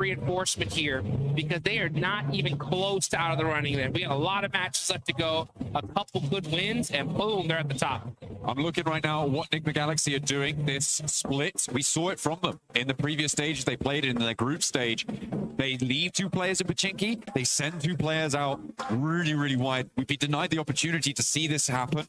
reinforcement here because they are not even close to out of the running there. We got a lot of matches left to go, a couple good wins, and boom, they're at the top. I'm looking right now at what Enigma Galaxy are doing. This split, we saw it from them in the previous stages. They played it in their group stage. They leave 2 players in Pachinki. They send 2 players out really, really wide. We've been denied the opportunity to see this happen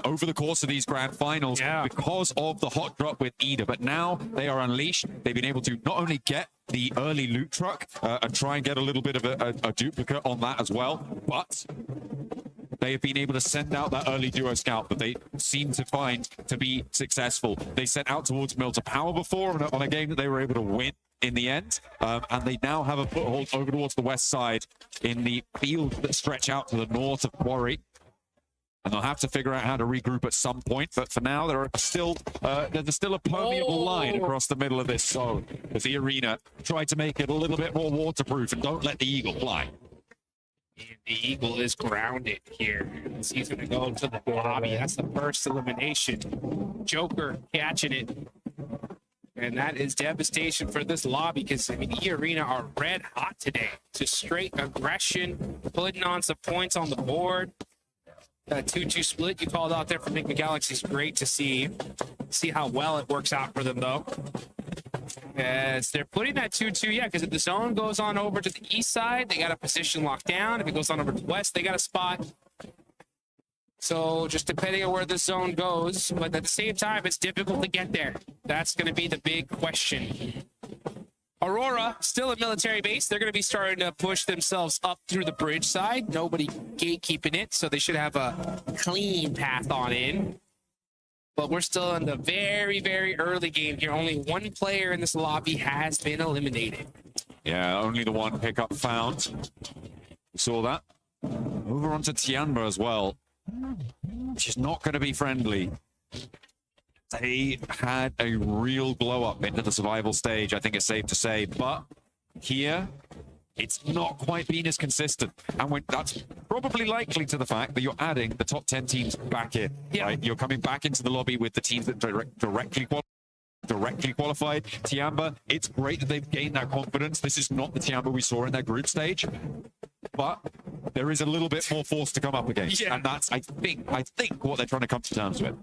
over the course of these grand finals because of the hot drop with Ida. But now they are unleashed. They've been able to not only get the early loot truck and try and get a little bit of a duplicate on that as well, but they have been able to send out that early duo scout that they seem to find to be successful. They sent out towards Mill to Power before on a game that they were able to win in the end, and they now have a foothold over towards the west side in the fields that stretch out to the north of Quarry. And they'll have to figure out how to regroup at some point. But for now, there's still a permeable line across the middle of this zone as the arena tried to make it a little bit more waterproof and don't let the eagle fly. And the eagle is grounded here. He's going to go to the lobby. That's the first elimination. Joker catching it. And that is devastation for this lobby because, I mean, the arena are red hot today. Just straight aggression, putting on some points on the board. That 2-2 split you called out there for Enigma Galaxy is great to see. See how well it works out for them, though. As they're putting that 2-2, yeah, because if the zone goes on over to the east side, they got a position locked down. If it goes on over to the west, they got a spot. So just depending on where the zone goes, but at the same time, it's difficult to get there. That's going to be the big question. Aurora, still a military base. They're going to be starting to push themselves up through the bridge side. Nobody gatekeeping it, so they should have a clean path on in. But we're still in the very, very early game here. Only 1 player in this lobby has been eliminated. Yeah, only the 1 pickup found. You saw that. Over onto Tianba as well. She's not going to be friendly. They had a real glow up into the survival stage, I think it's safe to say. But here, it's not quite been as consistent. And that's probably likely to the fact that you're adding the top 10 teams back in. Yeah. Right? You're coming back into the lobby with the teams that directly qualified. Tianba, it's great that they've gained that confidence. This is not the Tianba we saw in their group stage. But there is a little bit more force to come up against. Yeah. And that's, I think, what they're trying to come to terms with.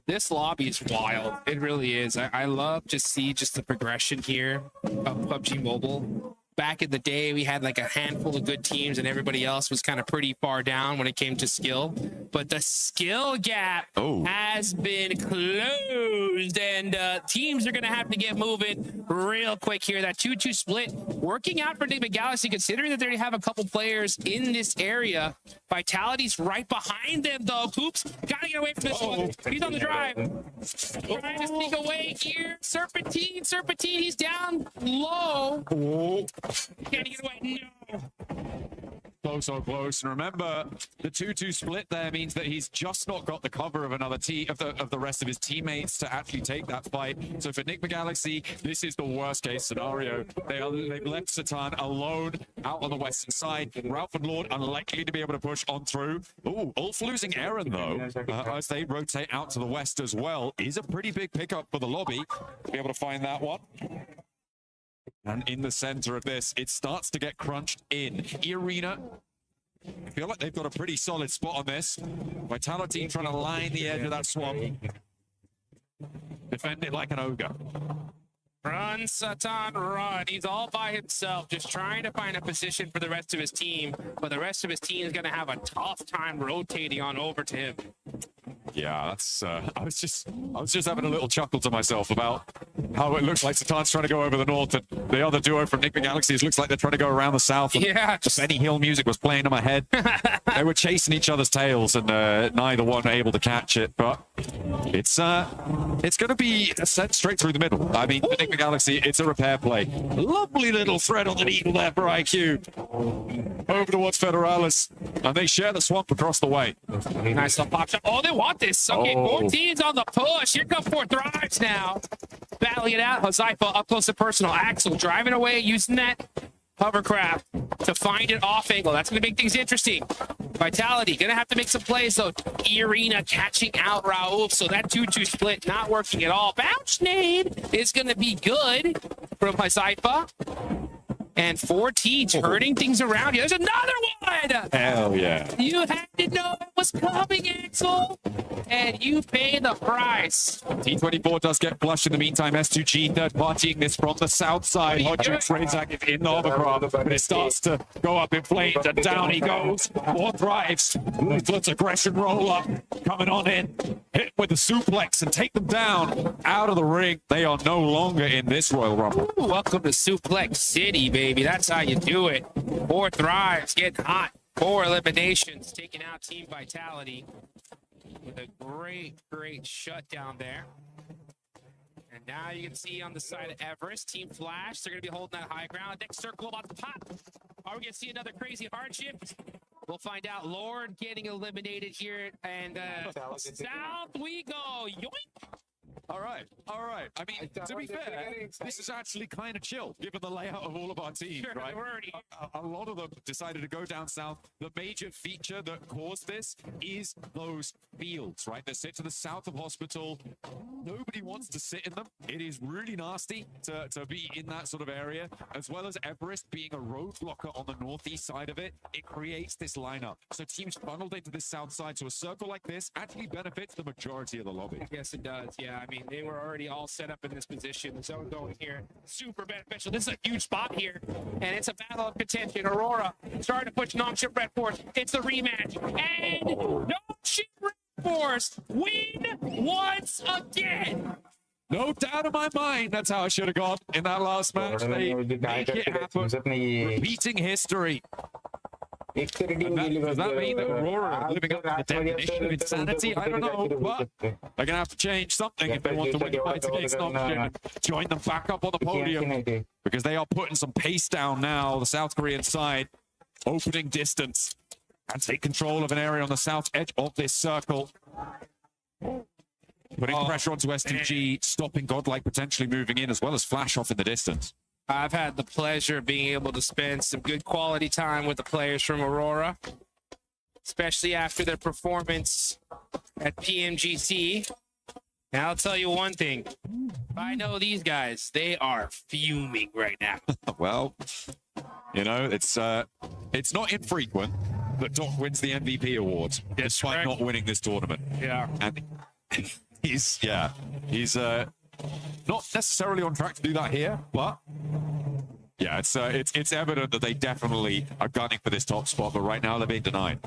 This lobby is wild. It really is. I love to see just the progression here of PUBG Mobile. Back in the day, we had like a handful of good teams and everybody else was kind of pretty far down when it came to skill. But the skill gap has been closed, and teams are going to have to get moving real quick here. That 2-2 split working out for Enigma Galaxy, considering that they have a couple players in this area. Vitality's right behind them, though. Coops got to get away from this one. He's on the drive. Trying to sneak away here. Serpentine, he's down low. Can he get away? No. So close. And remember, the 2-2 split there means that he's just not got the cover of another of the rest of his teammates to actually take that fight. So for Enigma Galaxy, this is the worst case scenario. They've left Satan alone out on the western side. Ralph and Lord unlikely to be able to push on through. Ooh, Ulf losing Aaron though, as they rotate out to the west as well, is a pretty big pickup for the lobby to be able to find that one. And in the center of this, it starts to get crunched in. Arena, I feel like they've got a pretty solid spot on this. Vitality trying to line the edge of that swamp. Defend it like an ogre. Run, Satan, run. He's all by himself, just trying to find a position for the rest of his team. But the rest of his team is going to have a tough time rotating on over to him. Yeah, that's. I was just having a little chuckle to myself about how it looks like Satan's trying to go over the north, and the other duo from Enigma Galaxy, it looks like they're trying to go around the south. Yeah, just Benny Hill music was playing in my head. They were chasing each other's tails, and neither one were able to catch it. But it's going to be sent straight through the middle. I mean, Enigma Galaxy, it's a repair play. Lovely little thread on the needle there for IQ. Over towards Federalis, and they share the swamp across the way. Nice little pop shot. Oh, they want this. Okay, 14's on the push. Here come 4 Thrives now. Battling it out. Hozaifa up close and personal. Axel driving away, using that hovercraft to find an off angle. That's going to make things interesting. Vitality going to have to make some plays, though. Arena catching out Raouf. So that 2-2 split not working at all. Bounce nade is going to be good from Hozaifa. And 14 turning things around here. There's another one! Hell yeah. You had to know it was coming, Axel. And you pay the price. T24 does get flushed in the meantime. S2G third partying this from the south side. Hodgins Razak is in the hovercraft, but it starts to go up in flames, and down he goes. More thrives. Ruthless aggression roll up, coming on in, hit with the suplex and take them down out of the ring. They are no longer in this Royal Rumble. Ooh, welcome to Suplex City, baby. That's how you do it. 4 thrives, getting hot. 4 eliminations, taking out Team Vitality with a great shutdown there. And now you can see on the side of Everest, Team Flash, they're going to be holding that high ground. Next circle about to pop. Are we going to see another crazy hardship? We'll find out. Lord getting eliminated here. And south we go. Yoink! All right. I mean, to be fair, this is actually kind of chill, given the layout of all of our teams, Sure, right? we're already- A lot of them decided to go down south. The major feature that caused this is those fields, right? They sit to the south of Hospital. Nobody wants to sit in them. It is really nasty to be in that sort of area, as well as Everest being a roadblocker on the northeast side of it. It creates this lineup. So teams funneled into this south side. So a circle like this actually benefits the majority of the lobby. Yes, it does. Yeah, I mean, they were already all set up in this position. The zone going here, super beneficial. This is a huge spot here, and it's a battle of contention. Aurora starting to push Nongship Red Force. It's the rematch, and Nongship Red Force win once again. No doubt in my mind, that's how it should have gone in that last match. They make it happen. Repeating history. Does that mean that Aurora are living up to the definition of insanity? I don't know, but they're going to have to change something if they want to win the fight against Nongship and join them back up on the podium, because they are putting some pace down now, the South Korean side, opening distance and take control of an area on the south edge of this circle. Putting pressure onto S2G, stopping Godlike potentially moving in, as well as Flash off in the distance. I've had the pleasure of being able to spend some good quality time with the players from Aurora, especially after their performance at PMGC. And I'll tell you one thing. I know these guys, they are fuming right now. Well, you know, it's not infrequent that Doc wins the MVP award despite not winning this tournament. Yeah. And he's not necessarily on track to do that here, but yeah, it's evident that they definitely are gunning for this top spot, but right now they're being denied.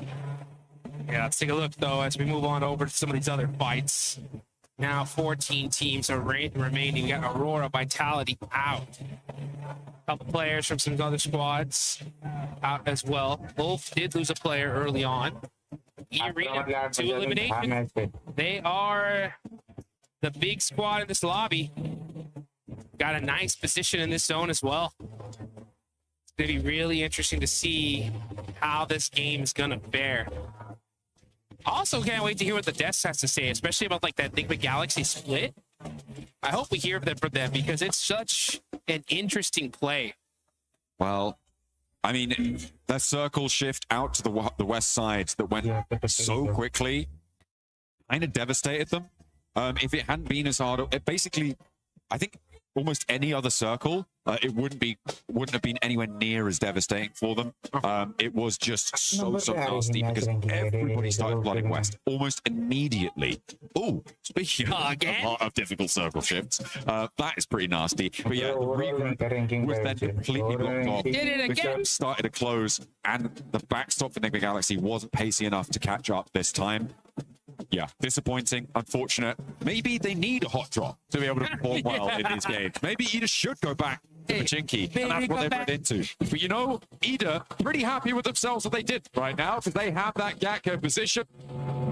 Yeah, let's take a look, though, as we move on over to some of these other fights. Now 14 teams are remaining. We got Aurora Vitality out. A couple players from some other squads out as well. Both did lose a player early on. E-Arena, 2 eliminations. They are the big squad in this lobby. Got a nice position in this zone as well. It's going to be really interesting to see how this game is going to fare. Also, can't wait to hear what the Deaths has to say, especially about like that Enigma Galaxy split. I hope we hear from them because it's such an interesting play. Well, I mean, that circle shift out to the west side that went so quickly kind of devastated them. If it hadn't been as hard, it basically, I think almost any other circle, it wouldn't have been anywhere near as devastating for them. It was just so nasty because everybody started flooding west almost immediately. Oh, speaking of difficult circle shifts, that is pretty nasty. But yeah, the was then completely blocked off. Did it again. Started to close, and the backstop for Enigma Galaxy wasn't pacey enough to catch up this time. Yeah, disappointing, unfortunate. Maybe they need a hot drop to be able to perform well in these games. Maybe Ida should go back to Pachinki, and that's what they've run into. But you know, Ida, pretty happy with themselves what they did right now, because they have that Gakko position.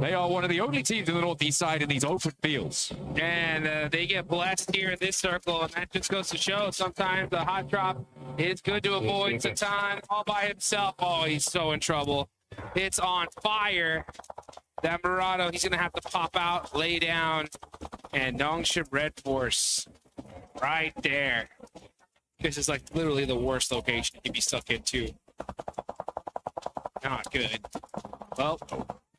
They are one of the only teams in the northeast side in these open fields. And they get blessed here in this circle, and that just goes to show sometimes the hot drop is good to avoid sometimes all by himself. Oh, he's so in trouble. It's on fire. That Murado, he's going to have to pop out, lay down, and Nongship Red Force right there. This is like literally the worst location to be stuck into. Not good. Well,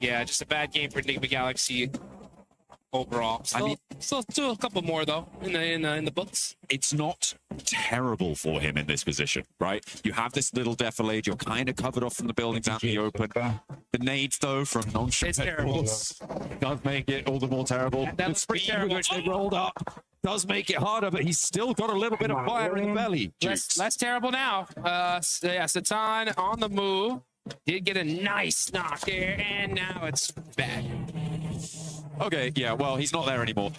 yeah, just a bad game for Enigma Galaxy overall. Still a couple more though in the books. It's not terrible for him in this position, right? You have this little defilade. You're kind of covered off from the buildings out in the open. The nades, though, from It's terrible. does make it all the more terrible. That The looks pretty speed with terrible. which they rolled up does make it harder, but he's still got a little bit of fire in the belly. Less terrible now. Yeah, Satan on the move. Did get a nice knock there, and now it's back. Okay, yeah, well, he's not there anymore.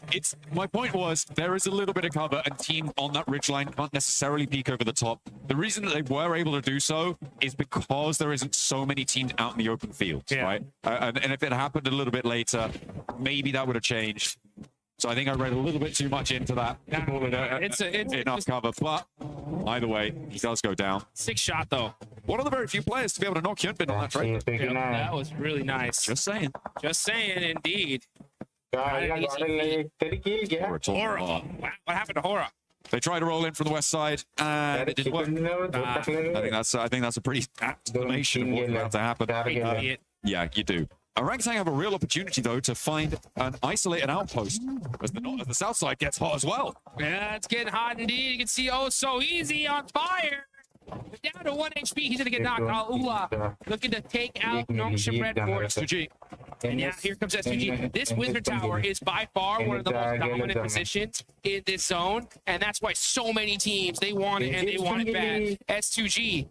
My point was, there is a little bit of cover, and teams on that ridgeline can't necessarily peek over the top. The reason that they were able to do so is because there isn't so many teams out in the open fields, right? And if it happened a little bit later, maybe that would have changed. So I think I read a little bit too much into that. It's enough cover, but either way, he does go down. 6 shot though. One of the very few players to be able to knock Hyunbin on that trade. Yep, that was really nice. Just saying. Just saying, indeed. Or Hora. Wow, what happened to Hora? They tried to roll in from the west side, and it didn't work. I think that's a pretty apt explanation of what's about to happen. Yeah, you do. Orangutan have a real opportunity, though, to find an isolated outpost as the south side gets hot as well. Yeah, it's getting hot indeed. You can see Oh So Easy on fire. Down to 1 HP. He's going to get knocked. Al-Ula looking to take out Nongshim Red Force. SUG. And yeah, here comes SUG. This Wizard Tower is by far one of the most dominant positions in this zone. And that's why so many teams, they want it and they want it bad. S2G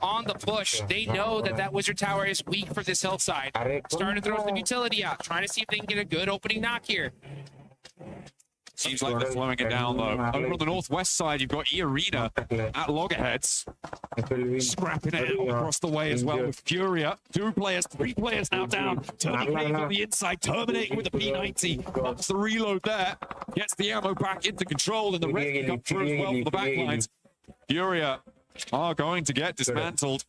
on the push. They know that that Wizard Tower is weak for this hillside. Starting to throw some utility out. Trying to see if they can get a good opening knock here. Seems like they're slowing it down, though. Over on the northwest side, you've got E-Arena at loggerheads. Scrapping it out across the way as well with Furia. 2 players, 3 players now down. Turning Cave on the inside, terminating with the P90. Ups the reload there. Gets the ammo back into control, and the rest can come through as well for the backlines. Furia are going to get dismantled.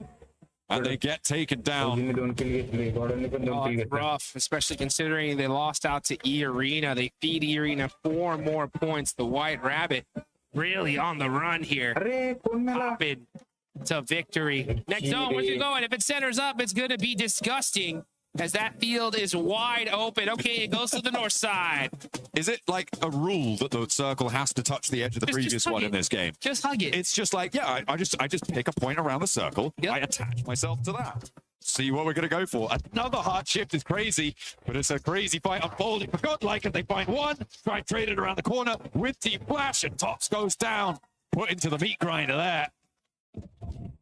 And they get taken down. Oh, it's rough, especially considering they lost out to E-Arena. They feed E-Arena 4 more points. The White Rabbit really on the run here. Hopping to victory. Next zone, where's it going? If it centers up, it's going to be disgusting as that field is wide open. Okay, it goes to the north side. Is it like a rule that the circle has to touch the edge of the previous one in this game? Just hug it. It's just like, yeah, I just pick a point around the circle. Yep. I attach myself to that. See what we're going to go for. Another hard shift is crazy, but it's a crazy fight unfolding. For Godlike, if they find one, try and trade it around the corner with Team Flash, and Tops goes down. Put into the meat grinder there.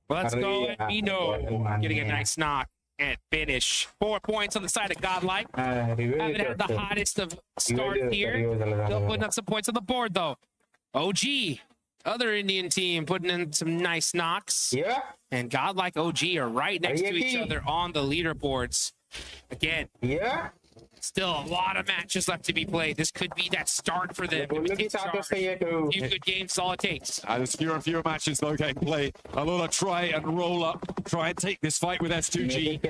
Let's go at Mino getting a nice knock. And finish. 4 points on the side of Godlike. Haven't had the hottest of start here. Still putting up some points on the board, though. OG, other Indian team, putting in some nice knocks. Yeah. And Godlike OG are right next to each other on the leaderboards. Again. Yeah. Still a lot of matches left to be played. This could be that start for them. A few good games is all it takes. There's fewer and fewer matches though getting played. Alola try and roll up, try and take this fight with S2G,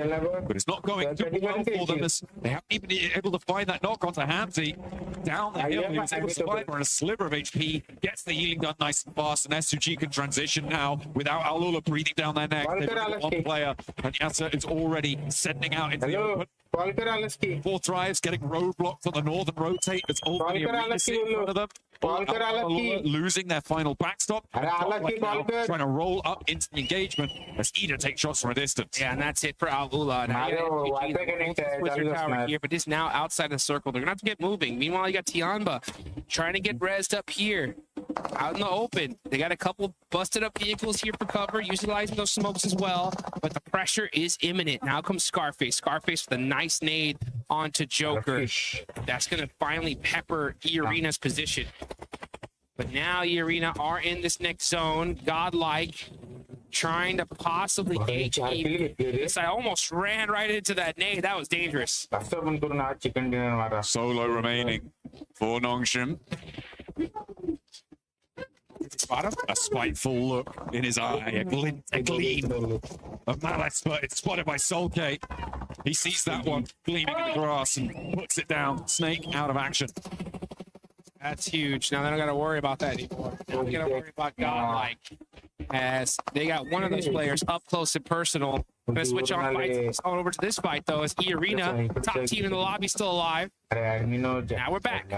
but it's not going too well for them. They haven't even been able to find that knock onto Hamzy. Down the hill, he was able to survive on a sliver of HP, gets the healing done nice and fast, and S2G can transition now without Alola breathing down their neck. They've got one player, and Yasa is already sending out into the open. 4 thrives, getting roadblocked on the northern rotate. It's already a weakness in front of them. Losing their final backstop. Trying to roll up into the engagement as Ida takes shots from a distance. Yeah, and that's it for Al-Ula. Wizard Tower here, but it's now outside the circle. They're going to have to get moving. Meanwhile, you got Tianba trying to get rezzed up here. Out in the open. They got a couple busted up vehicles here for cover, utilizing those smokes as well. But the pressure is imminent. Now comes Scarface. Scarface with a nice nade onto Joker. That's going to finally pepper E-Arena's position. But now E-Arena are in this next zone. Godlike trying to possibly gatekeep this. I almost ran right into that nade. That was dangerous. Solo remaining for Nongshim. A spiteful look in his eye, a glint, a gleam of malice, but it's spotted by Solke. He sees that one gleaming in the grass and puts it down. Snake out of action. That's huge. Now they don't got to worry about that anymore. Now they got to worry about Godlike, as they got one of those players up close and personal Gonna switch our fights on over to this fight though. As E-Arena, top team in the lobby, still alive. Now we're back.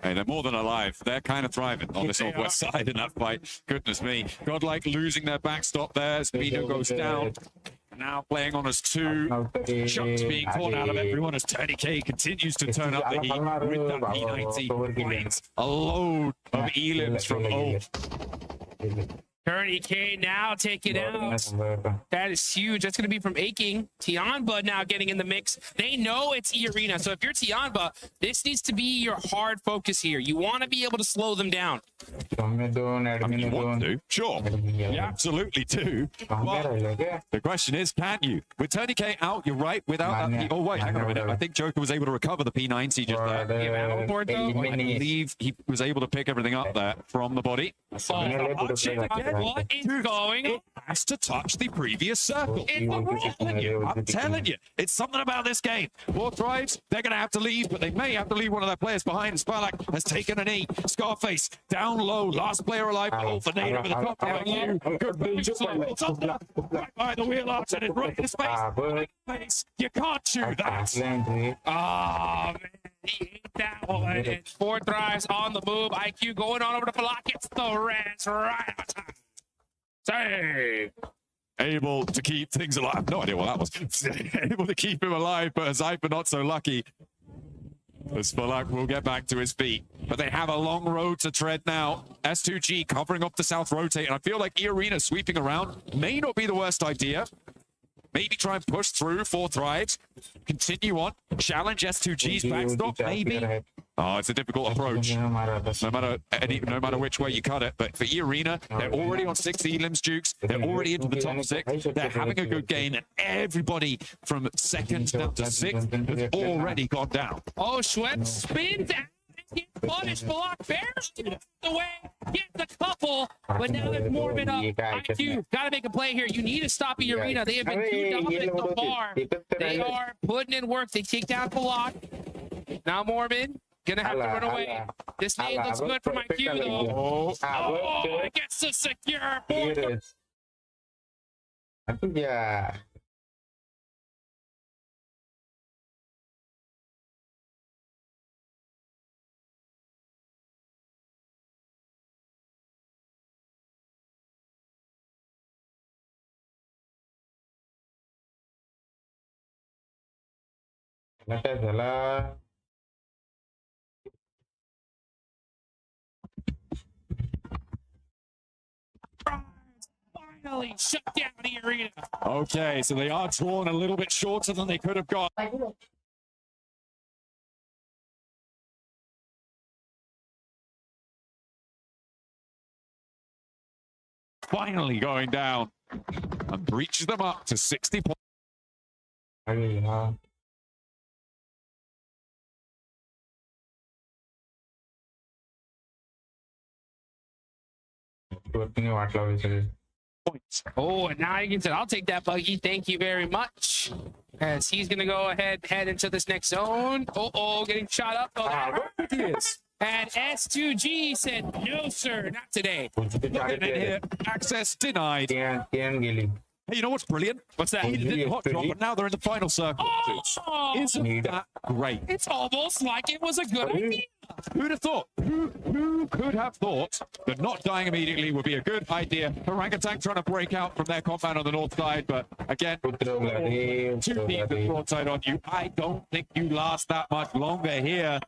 Hey, they're more than alive. They're kind of thriving on this northwest side in that fight. Goodness me. Godlike losing their backstop there. Speedo goes down. Now playing on as 2 shots being poured out of everyone as Tony K continues to turn up the heat with that P90. Finds a load of elims from O. Tony K now taking out. That is huge. That's going to be from Aching. Tianba now getting in the mix. They know it's E-Arena. So if you're Tianba, this needs to be your hard focus here. You want to be able to slow them down. I mean, you want to? Sure. You absolutely do. But the question is, can you? With Tony K out, you're right. Without that, oh wait, hang on a minute. I think Joker was able to recover the P90 just there. I believe he was able to pick everything up there from the body. What is going on? Has to touch the previous circle. I'm telling you, it's something about this game. 4 Thrives, they're going to have to leave, but they may have to leave one of their players behind. Spalak has taken a knee. Scarface down low, last player alive. Oh, the nade over the top. Good right by the wheel arch and it's right in his face. You can't chew that. Oh, man. He ate that one. And 4 Thrives on the move. IQ going on over to Falak. Gets the res right on time. Save. Able to keep things alive. No idea what that was. Able to keep him alive, but Zypher not so lucky. As Falak will get back to his feet. But they have a long road to tread now. S2G covering up the south rotate. And I feel like E-Arena sweeping around may not be the worst idea. Maybe try and push through 4 Thrives. Continue on. Challenge S2G's backstop, maybe. Oh, it's a difficult approach. No matter which way you cut it. But for E-Arena, they're already on 6 elims, Jukes. They're already into the top 6. They're having a good game. And everybody from 2nd down to 6th has already gone down. Oh, Schweb spins out. Gets punished. Falak barely the way. Gets a couple. But now there's Morbid up. IQ, got to make a play here. You need to stop E-Arena. They have been too dominant so far. They are putting in work. They take down Falak. Now Morbid. Gonna have to run away. This name looks good for IQ though. Oh, it gets to secure. Yeah. Finally shut down E-Arena. Okay, so they are drawn a little bit shorter than they could have got. Finally going down and breaches them up to 60 points. Oh, and now you can say, I'll take that buggy. Thank you very much. As he's going to go ahead, head into this next zone. Oh, getting shot up. Oh, that hurt. And S2G said, no, sir, not today. Access denied. Hey, you know what's brilliant? What's that? He did hot drop, but now they're in the final circle. Oh, Isn't that great? it's almost like it was a good idea. Who'd have thought? Who could have thought that not dying immediately would be a good idea? Orangutan trying to break out from their compound on the north side, but again, 2 teams with broadside on you. I don't think you last that much longer here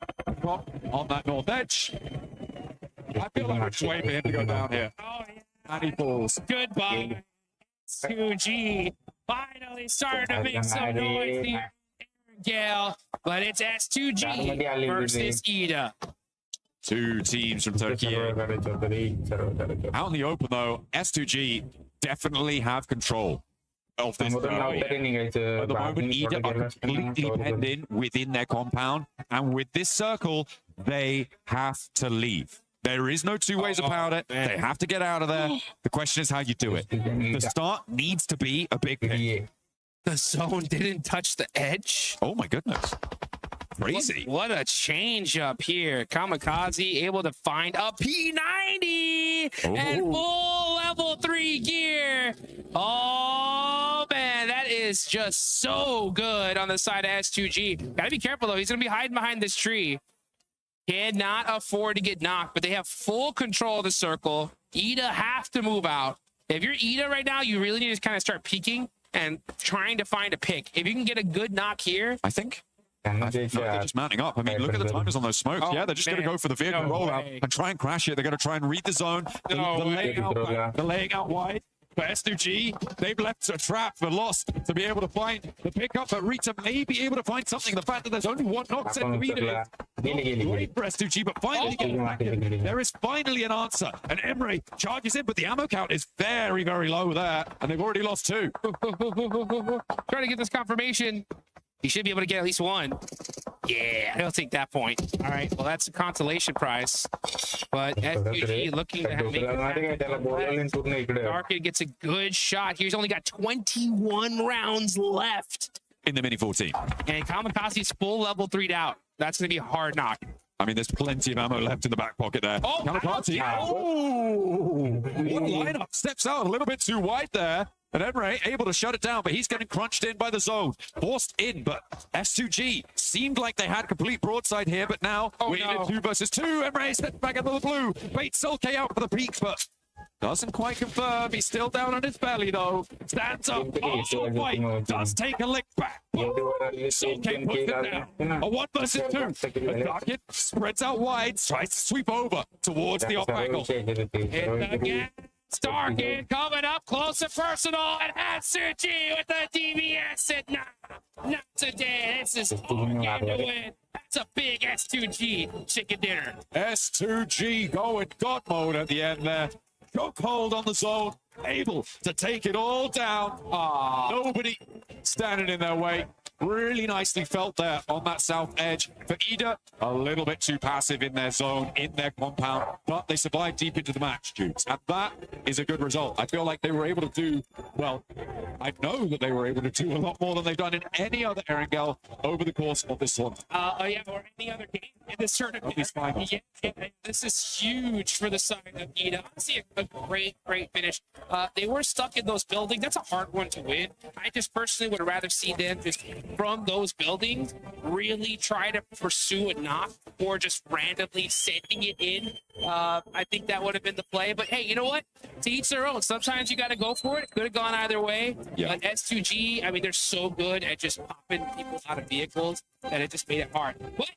on that north edge. I feel like it's way for him to go down here. Oh, yeah. And he falls. Goodbye. 2G finally starting to make some noise here. Gale, but it's S2G versus Ida. 2 teams from Turkey. Out in the open, though, S2G definitely have control of this. At the moment, Ida are completely penned in within their compound, and with this circle, they have to leave. There is no 2 ways about it. They have to get out of there. The question is how you do it. The start needs to be a big pick. The zone didn't touch the edge. Oh my goodness. Crazy. What a change up here. Kamikaze able to find a P90 and full level 3 gear. Oh man, that is is just so good on the side of S2G. Gotta be careful though. He's gonna be hiding behind this tree. Cannot afford to get knocked, but they have full control of the circle. Ida have to move out. If you're Ida right now, you really need to kind of start peeking and trying to find a pick. If you can get a good knock here, I think. No, they're just mounting up. I mean, look at the timers on those smokes. Oh, yeah, they're just going to go for the vehicle no rollout way. and try and crash it. They're going to try and read the zone. The laying out wide. But S2G, they've left a trap for Lost to be able to find the pickup, but Rita may be able to find something. The fact that there's only one knock set to Rita is great for S2G, but finally, there is finally an answer. And Emre charges in, but the ammo count is very, very low there, and they've already lost 2. trying to get this confirmation. He should be able to get at least 1. Yeah, he'll take that point. All right, well, that's a consolation prize. But SUG looking to make it. Darkin gets a good shot. He's only got 21 rounds left. In the Mini 14. And Kamikaze's full level 3'd out. That's going to be a hard knock. I mean, there's plenty of ammo left in the back pocket there. Oh, Kamikaze. Oh, what a lineup. Steps out a little bit too wide there. And Emre able to shut it down, but he's getting crunched in by the zone. Forced in, but S2G seemed like they had complete broadside here, but now we're in 2 versus 2. Emre steps back into the blue. Baits Sulke out for the peak, but doesn't quite confirm. He's still down on his belly, though. Stands up. Oh, fight. Does take a lick back. Sulke puts it down. A 1 versus 2. Darkin spreads out wide, tries to sweep over towards the off angle. Again. Starkid coming up close and personal, and S2G with the DVS, and not today. This is all game to win. That's a big S2G chicken dinner. S2G going God mode at the end there. Chokehold on the zone, able to take it all down. Nobody standing in their way. Really nicely felt there on that south edge. For Ida, a little bit too passive in their zone, in their compound, but they survived deep into the match, Jukes. And that is a good result. I feel like they were able to do, well, I know that they were able to do a lot more than they've done in any other Erangel over the course of this one. Yeah, or any other game in this tournament. Yeah, this is huge for the side of Ida. Honestly, a great finish. They were stuck in those buildings. That's a hard one to win. I just personally would rather see them just from those buildings really try to pursue a knock or just randomly sending it in. I think that would have been the play. But hey, you know what? To each their own. Sometimes you got to go for it. Could have gone either way. Yeah. But S2G, I mean, they're so good at just popping people out of vehicles that it just made it hard. But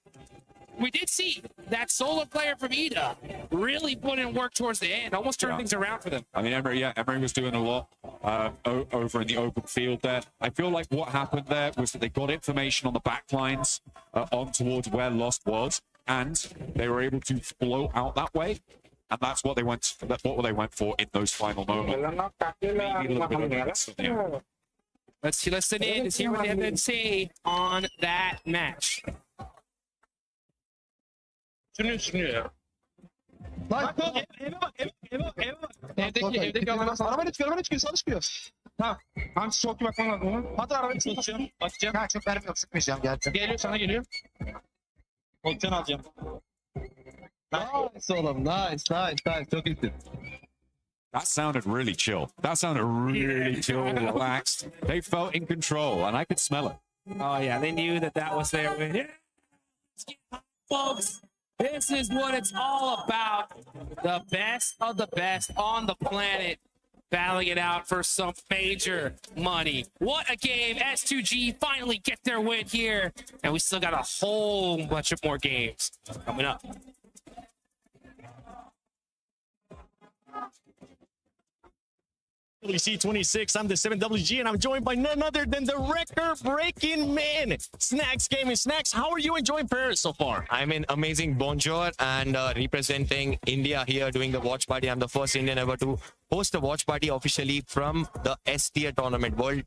we did see that solo player from Ida really put in work towards the end, almost turned things around for them. I mean, Emery was doing a lot over in the open field there. I feel like what happened there was that they got information on the back lines on towards where Lost was, and they were able to flow out that way. And that's what they went. That's what they went for in those final moments. Maybe a little bit of a miss there. Let's listen in to hear what they have to say on that match. Sürünüyor. Lan eve bak. Evde kalmaz. Arabayla çıkıyor. Sağ çıkıyor. Tamam. Hamsi çok iyi bakman lazım ona. Hadi arabayı tutacağım. Atacağım. Ha çok mermi yok. Sıkmayacağım. Gelsin. Geliyor sana geliyor. Pozisyon alacağım. Nice oğlum. Nice. Çok iyisin. That sounded really chill. That sounded really chill, relaxed. They felt in control, and I could smell it. Oh yeah, they knew that was their win. Yeah. Let's get hot, folks. This is what it's all about. The best of the best on the planet battling it out for some major money. What a game. S2G finally get their win here. And we still got a whole bunch of more games coming up. WC 26, I'm the 7WG, and I'm joined by none other than the record-breaking man, Snacks Gaming. Snacks, how are you enjoying Paris so far? I'm in amazing bonjour and representing India here doing the watch party. I'm the first Indian ever to host a watch party officially from the S tier tournament, World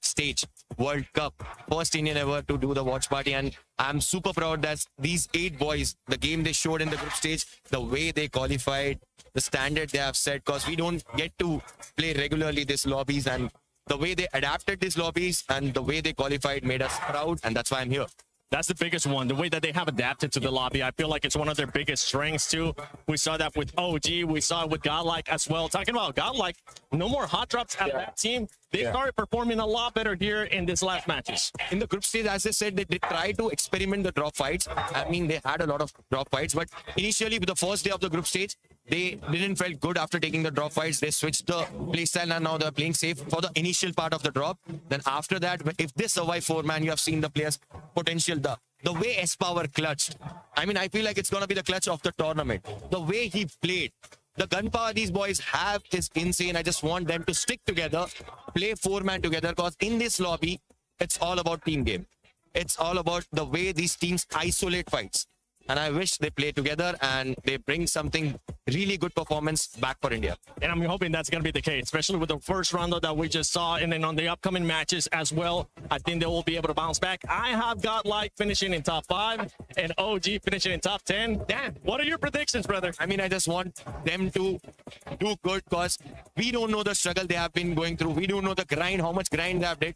Cup. First Indian ever to do the watch party, and I'm super proud that these 8 boys, the game they showed in the group stage, the way they qualified, the standard they have set, because we don't get to play regularly these lobbies, and the way they adapted these lobbies and the way they qualified made us proud, and that's why I'm here. That's the biggest one. The way that they have adapted to the lobby, I feel like it's one of their biggest strengths too. We saw that with OG. We saw it with Godlike as well. Talking about Godlike, no more hot drops at that team. They started performing a lot better here in this last matches. In the group stage, as I said, they tried to experiment the drop fights. I mean, they had a lot of drop fights, but initially, with the first day of the group stage, they didn't feel good after taking the drop fights. They switched the playstyle and now they're playing safe for the initial part of the drop. Then after that, if they survive 4-man, you have seen the players' potential. The way S-Power clutched. I mean, I feel like it's going to be the clutch of the tournament. The way he played. The gunpower these boys have is insane. I just want them to stick together, play 4-man together, because in this lobby, it's all about team game. It's all about the way these teams isolate fights. And I wish they play together and they bring something really good performance back for India. And I'm hoping that's going to be the case, especially with the first round that we just saw. And then on the upcoming matches as well, I think they will be able to bounce back. I have Godlike finishing in top 5 and OG finishing in top 10. Dan, what are your predictions, brother? I mean, I just want them to do good because we don't know the struggle they have been going through. We don't know the grind, how much grind they have did.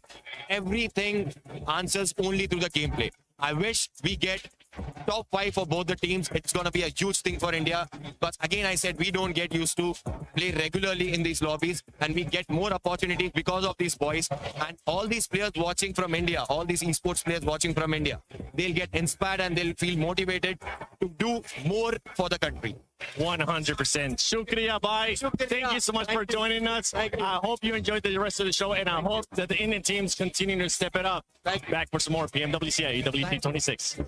Everything answers only through the gameplay. I wish we get top 5 for both the teams. It's going to be a huge thing for India. But again, I said we don't get used to play regularly in these lobbies and we get more opportunities because of these boys. And all these players watching from India, all these esports players watching from India, they'll get inspired and they'll feel motivated to do more for the country. 100%. Shukriya, bye. Thank you so much for joining us. I hope you enjoyed the rest of the show, and I hope that the Indian teams continue to step it up. Back for some more PMWC at EWP 26.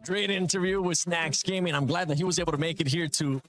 Great interview with Snacks Gaming. I'm glad that he was able to make it here to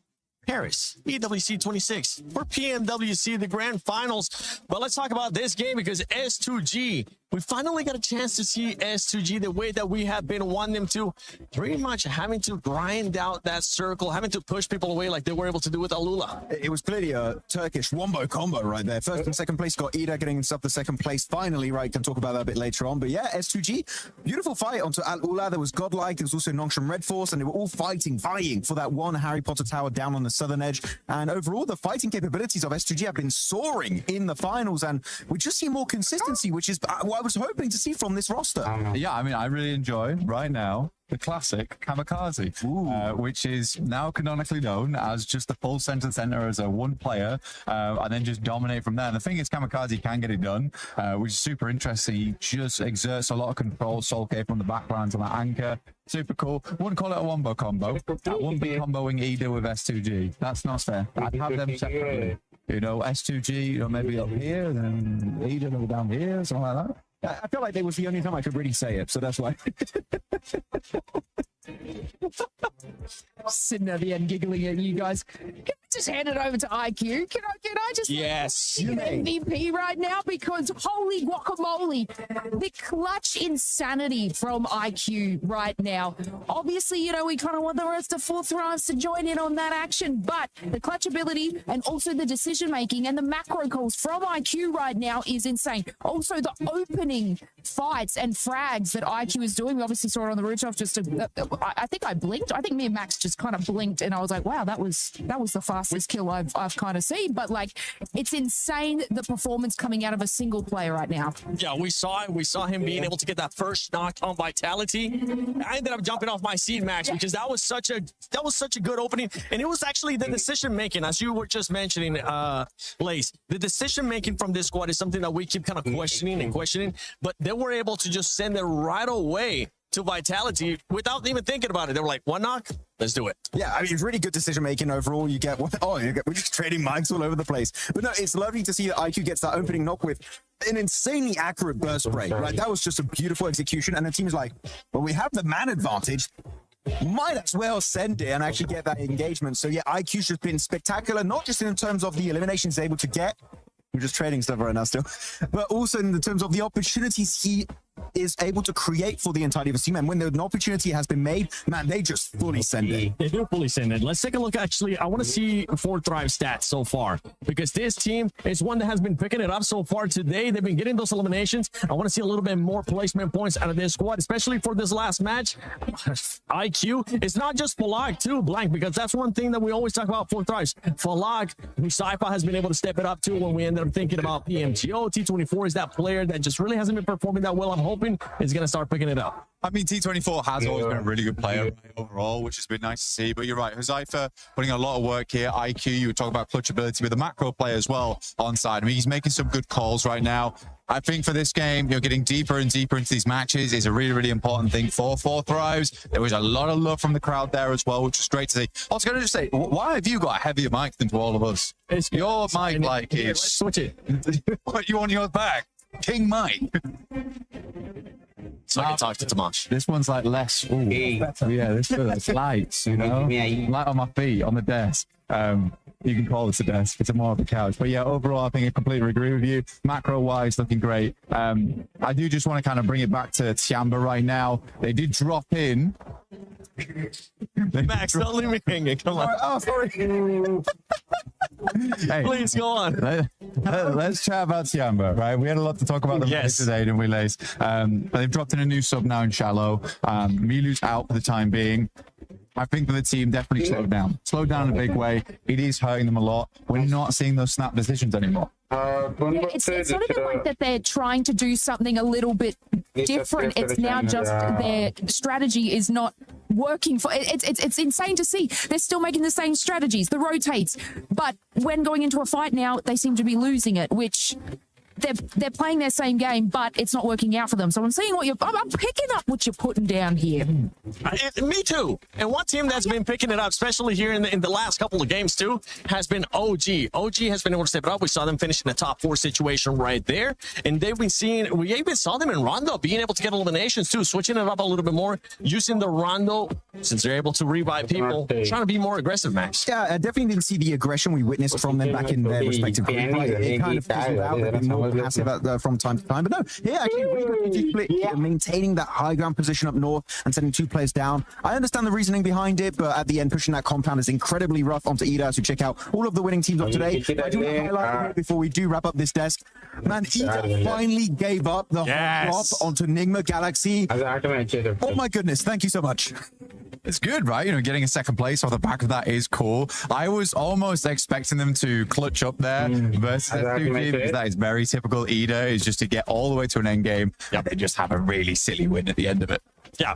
Paris, PWC 26 for PMWC, the grand finals. But let's talk about this game because S2G, we finally got a chance to see S2G the way that we have been wanting them to, pretty much having to grind out that circle, having to push people away like they were able to do with Alula. It was clearly a Turkish wombo combo right there. First and second place got Ida getting himself the second place finally, right? Can talk about that a bit later on. But yeah, S2G, beautiful fight onto Alula. There was Godlike, there was also Nongshim Red Force, and they were all fighting, vying for that one Harry Potter tower down on the southern edge. And overall, the fighting capabilities of S2G have been soaring in the finals, and we just see more consistency, which is what I was hoping to see from this roster. Yeah, I mean, I really enjoy right now the classic Kamikaze, which is now canonically known as just the full center as a one player, and then just dominate from there. And the thing is, Kamikaze can get it done, which is super interesting. He just exerts a lot of control, Soul Cave from the background on that anchor. Super cool. Wouldn't call it a wombo combo. That wouldn't be comboing Ida with S2G. That's not fair. I'd have them separately. You know, S2G, you know, maybe up here, then Ida maybe down here, something like that. I feel like that was the only time I could really say it, so that's why. Sitting at the end giggling at you guys. Can I just hand it over to IQ? Can I just Yes. MVP right now? Because holy guacamole, the clutch insanity from IQ right now. Obviously, you know, we kind of want the rest of fourth rounds to join in on that action, but the clutch ability and also the decision making and the macro calls from IQ right now is insane. Also, the opening fights and frags that IQ is doing. We obviously saw it on the rooftop. I think I blinked. I think me and Max just kind of blinked, and I was like, "Wow, that was the fastest kill I've kind of seen." But like, it's insane the performance coming out of a single player right now. Yeah, we saw it. We saw him being able to get that first knock on Vitality. I ended up jumping off my seat, Max, because that was such a good opening, and it was actually the decision making, as you were just mentioning, Blaze. The decision making from this squad is something that we keep kind of questioning, but they were able to just send it right away to Vitality without even thinking about it. They were like, one knock, let's do it. Yeah, I mean, it's really good decision making overall. You get we're just trading mics all over the place. But no, it's lovely to see that IQ gets that opening knock with an insanely accurate burst break. Right, that was just a beautiful execution. And the team is like, well, we have the man advantage. Might as well send it and actually get that engagement. So yeah, IQ's just been spectacular, not just in terms of the eliminations he's able to get. We're just trading stuff right now still, but also in the terms of the opportunities he is able to create for the entirety of the team. And when an opportunity has been made, man, they just fully send it. They do fully send it. Let's take a look. Actually, I want to see 4Thrive stats so far, because this team is one that has been picking it up so far today. They've been getting those eliminations. I want to see a little bit more placement points out of this squad, especially for this last match. IQ, it's not just Falag too, Blank, because that's one thing that we always talk about 4Thrives. Falag, who Saifa has been able to step it up to when we ended up thinking about PMTO. T24 is that player that just really hasn't been performing that well. I'm hoping is going to start picking it up. I mean, T24 has always been a really good player overall, which has been nice to see. But you're right, Huzaifa putting a lot of work here. IQ, you were talking about clutch ability with the macro play as well on side. I mean, he's making some good calls right now. I think for this game, getting deeper and deeper into these matches is a really, really important thing for 4Thrives. There was a lot of love from the crowd there as well, which was great to see. I was going to just say, why have you got a heavier mic than to all of us? Your mic, like, is... Let's switch it. What you on your back? King Mike. So I can talk to Tomash. This one's like less. Ooh, yeah, this feels lights, light on my feet on the desk. You can call this a desk. It's more of a couch. But yeah, overall, I think I completely agree with you. Macro-wise, looking great. I do just want to kind of bring it back to Tiamba right now. They did drop in. Max, don't leave me hanging. Come on. Oh, sorry. Hey, please go on. Let's chat about Tiamba, right? We had a lot to talk about them today, didn't we, Lace? They've dropped in a new sub now in Shallow. Milu's out for the time being. I think that the team definitely slowed down in a big way. It is hurting them a lot. We're not seeing those snap decisions anymore. It's not even like that they're trying to do something a little bit different. It's now just their strategy is not working for it's insane to see. They're still making the same strategies, the rotates, but when going into a fight now, they seem to be losing it, which they're playing their same game, but it's not working out for them. So I'm seeing I'm picking up what you're putting down here. Me too. And one team that's been picking it up, especially here in the last couple of games too, has been OG. OG has been able to step it up. We saw them finish in the top 4 situation right there. And they've been seeing, we even saw them in Rondo being able to get eliminations too, switching it up a little bit more, using the Rondo, since they're able to revive people, trying to be more aggressive, Max. Yeah, I definitely didn't see the aggression we witnessed from them back in their respective group. It kind of fizzled out. They've been more passive from time to time. But no, here actually really good split, maintaining that high ground position up north and sending 2 players down. I understand the reasoning behind it, but at the end, pushing that compound is incredibly rough onto Ida. So check out all of the winning teams of today. I do want to highlight here before we do wrap up this desk. Man, Ida finally gave up the drop onto Nigma Galaxy. Oh my goodness, thank you so much. It's good, right? Getting a second place off the back of that is cool. I was almost expecting them to clutch up there versus S2G, because that is very typical Ida, is just to get all the way to an end game and then just have a really silly win at the end of it. Yeah,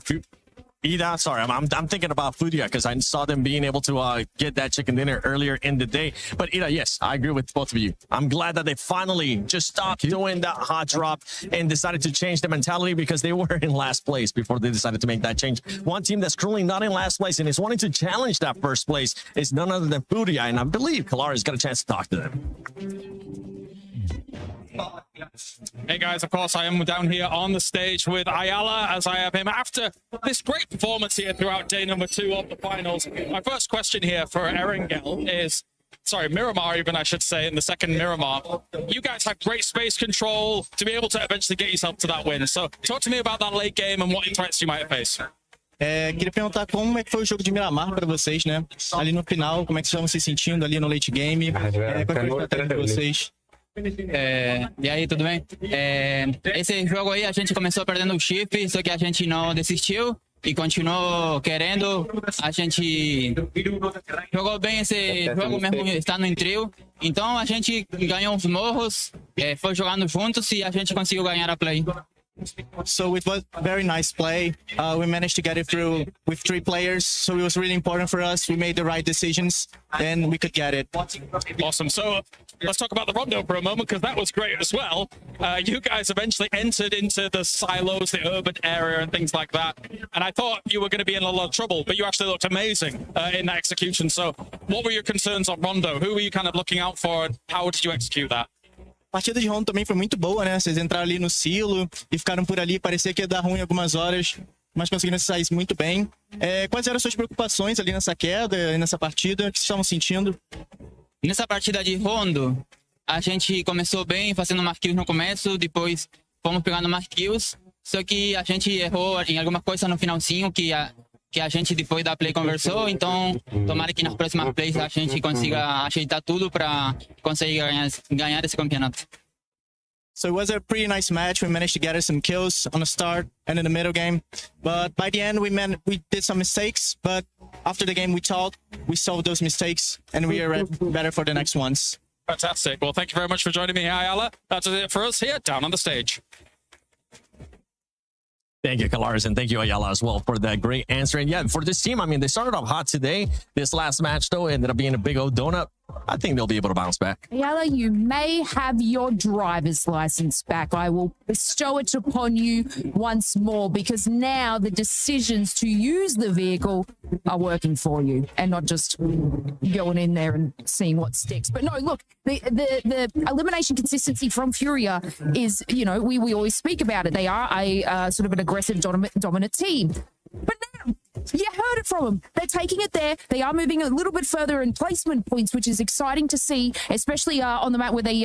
Ida, sorry, I'm thinking about Fudia because I saw them being able to get that chicken dinner earlier in the day. But Ida, yes, I agree with both of you. I'm glad that they finally just stopped doing that hot drop and decided to change the mentality, because they were in last place before they decided to make that change. One team that's currently not in last place and is wanting to challenge that first place is none other than Fudia, and I believe Kalara's got a chance to talk to them. Hey guys, of course I am down here on the stage with Ayala, as I have him after this great performance here throughout day number 2 of the finals. My first question here for Erangel is, sorry, Miramar even I should say, in the second Miramar. You guys have great space control to be able to eventually get yourself to that win. So talk to me about that late game and what threats you might face. Queria perguntar como é que foi o jogo de Miramar para vocês, né? Ali no final, como é que estão se sentindo ali no late game? Qual foi a estratégia de vocês? E aí, tudo bem? Esse jogo aí a gente começou perdendo o chip, só que a gente não desistiu e continuou querendo. A gente jogou bem esse jogo mesmo estando em trio. Então a gente ganhou uns morros, foi jogando juntos e a gente conseguiu ganhar a play. So it was very nice play. We managed to get it through with 3 players, so it was really important for us. We made the right decisions, and we could get it. Awesome. So let's talk about the Rondo for a moment, because that was great as well. You guys eventually entered into the silos, the urban area and things like that. And I thought you were going to be in a lot of trouble, but you actually looked amazing in that execution. So what were your concerns on Rondo? Who were you kind of looking out for, and how did you execute that? A partida de Rondo também foi muito boa, né? Vocês entraram ali no silo e ficaram por ali. Parecia que ia dar ruim algumas horas, mas conseguiram sair muito bem. Quais eram as suas preocupações ali nessa queda e nessa partida? O que vocês estavam sentindo? Nessa partida de Rondo, a gente começou bem, fazendo marquills no começo, depois fomos pegando marquills, só que a gente errou em alguma coisa no finalzinho que a gente depois da play conversou, então tomara que nas próximas plays a gente consiga ajeitar tudo para conseguir ganhar esse campeonato. So it was a pretty nice match. We managed to get us some kills on the start and in the middle game. But by the end, we did some mistakes. But after the game, we talked, we solved those mistakes, and we are better for the next ones. Fantastic. Well, thank you very much for joining me here, Ayala. That's it for us here down on the stage. Thank you, Kalaris, and thank you, Ayala, as well, for that great answer. And yeah, for this team, I mean, they started off hot today. This last match, though, ended up being a big old donut. I think they'll be able to bounce back. Ayala, you may have your driver's license back. I will bestow it upon you once more, because now the decisions to use the vehicle are working for you and not just going in there and seeing what sticks. But no, look, the elimination consistency from Furia is, you know, we always speak about it. They are a sort of an aggressive dominant team. But now, you heard it from them. They're taking it there. They are moving a little bit further in placement points, which is exciting to see, especially on the map where they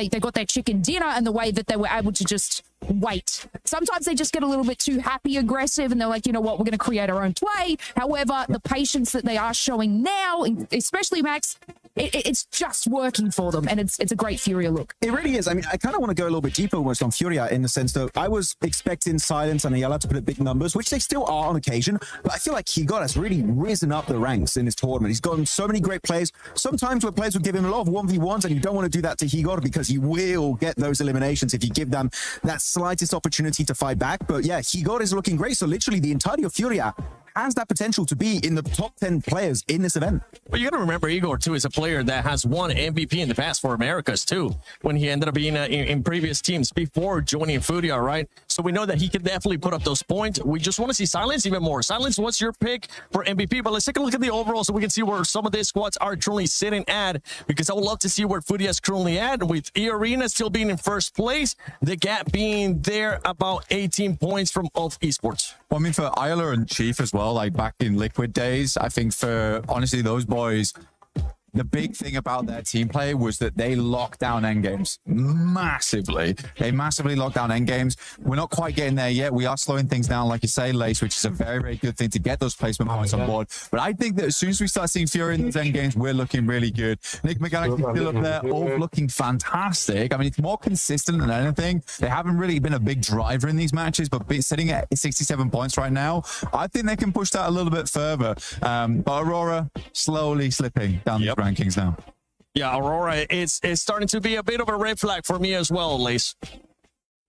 they got their chicken dinner, and the way that they were able to just wait. Sometimes they just get a little bit too happy aggressive, and they're like, you know what, we're going to create our own play. However, the patience that they are showing now, especially Max, it's just working for them, and it's a great Furia look. It really is. I mean, I kind of want to go a little bit deeper almost on Furia, in the sense that I was expecting Silence and Ayala to put up big numbers, which they still are on occasion, but I feel like Higot has really risen up the ranks in this tournament. He's gotten so many great plays. Sometimes where players will give him a lot of 1v1s, and you don't want to do that to Higot, because he will get those eliminations if you give them that slightest opportunity to fight back. But yeah, Higot is looking great. So literally the entirety of Furia has that potential to be in the top 10 players in this event. But you got to remember, Igor, too, is a player that has won MVP in the past for Americas, too, when he ended up being in previous teams before joining Furia, right? So we know that he can definitely put up those points. We just want to see Silence even more. Silence, what's your pick for MVP? But let's take a look at the overall so we can see where some of these squads are truly sitting at, because I would love to see where Furia is currently at, with E-Arena still being in first place, the gap being there about 18 points from Ulf Esports. Well, I mean, for Ayala and Chief as well, like back in Liquid days, I think for, honestly, those boys, the big thing about their team play was that they locked down endgames massively. They massively locked down endgames. We're not quite getting there yet. We are slowing things down, like you say, Lace, which is a very, very good thing to get those placement points on board. But I think that as soon as we start seeing Fury in those endgames, we're looking really good. Nick McGann is still up there, all looking fantastic. I mean, it's more consistent than anything. They haven't really been a big driver in these matches, but sitting at 67 points right now, I think they can push that a little bit further. But Aurora slowly slipping down the rankings now. Yeah, Aurora, it's starting to be a bit of a red flag for me as well, Lace.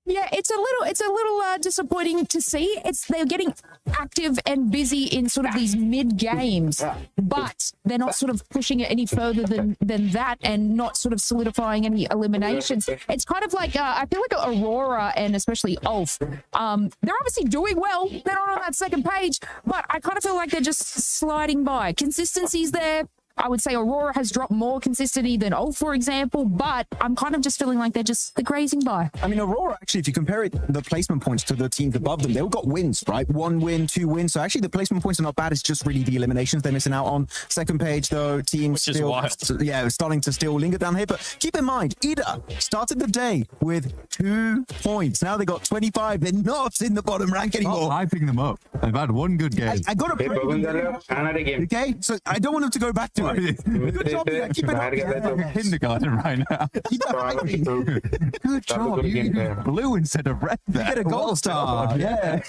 Yeah, it's a little disappointing to see. They're getting active and busy in sort of these mid games, but they're not sort of pushing it any further than that, and not sort of solidifying any eliminations. It's kind of like I feel like Aurora and especially Ulf, they're obviously doing well. They're not on that second page, but I kind of feel like they're just sliding by. Consistency's there. I would say Aurora has dropped more consistency than Ulf, for example, but I'm kind of just feeling like they're grazing by. I mean, Aurora, actually, if you compare the placement points to the teams above them, they all got wins, right? 1 win, 2 wins. So actually, the placement points are not bad. It's just really the eliminations they're missing out on. Second page, though, teams still, starting to still linger down here. But keep in mind, Ida started the day with 2 points. Now they got 25. They're not in the bottom rank anymore. Stop hyping them up. They've had one good game. I got to okay, so I don't want them to go back to it. Good job, yeah. Keep it up. Yeah. Kindergarten right now. Good job. You blue instead of red there. You get a gold star. Yeah.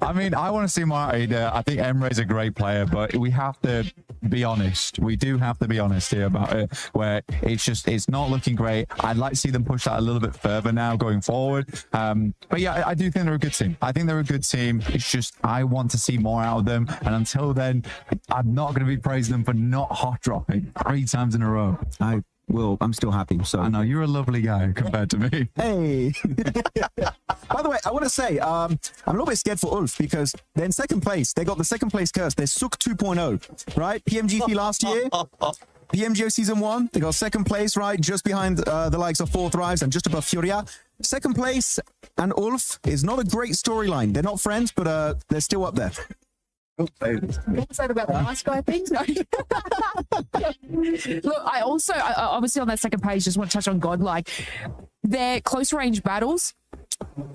I mean, I want to see more Ada. I think Emre's a great player, but we have to be honest. We do have to be honest here about it, where it's not looking great. I'd like to see them push that a little bit further now going forward. But yeah, I do think they're a good team. I think they're a good team. It's just I want to see more out of them. And until then, I'm not going to be praising them for not hot dropping 3 times in a row. I'm still happy. So I know you're a lovely guy compared to me. Hey. By the way, I want to say I'm a little bit scared for Ulf because they're in second place. They got the second place curse. They're Sook 2.0, right? PMGP last year. PMGO season 1, they got second place, right? Just behind the likes of Four Thrives and just above Furia. Second place and Ulf is not a great storyline. They're not friends, but they're still up there. What was that about the ice guy thing? No. Look, I obviously on that second page just want to touch on Godlike. Their close range battles,